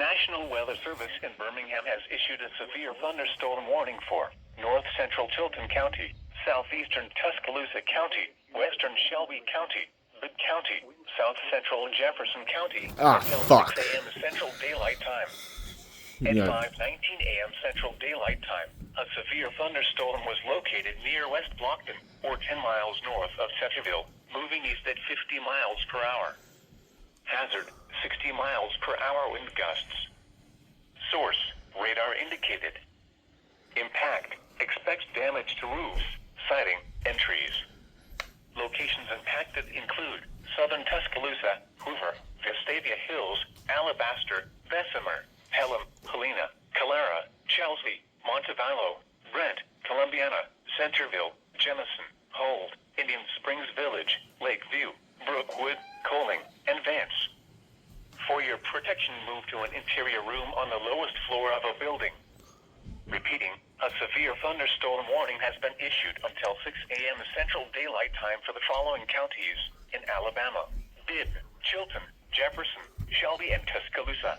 National Weather Service in Birmingham has issued a severe thunderstorm warning for north central Tilton County, southeastern Tuscaloosa County, western Shelby County, Hood County, south central Jefferson County, until 6 a.m. Central Daylight Time. At 5:19 a.m. Central Daylight Time, a severe thunderstorm was located near West Blockton, or 10 miles north of Centerville, moving east at 50 miles per hour. Hazard, 60 miles per hour wind gusts. Source, radar indicated. Impact, expects damage to roofs, siding, and trees. Locations impacted include southern Tuscaloosa, Hoover, Vestavia Hills, Alabaster, Bessemer, Pelham, Helena, Calera, Chelsea, Montevallo, Brent, Columbiana, Centerville, Jemison, Hold, Indian Springs Village, Lakeview, Brookwood, Coling, and Vance. For your protection, move to an interior room on the lowest floor of a building. Repeating, a severe thunderstorm warning has been issued until 6 a.m. Central Daylight Time for the following counties in Alabama: Bibb, Chilton, Jefferson, Shelby, and Tuscaloosa.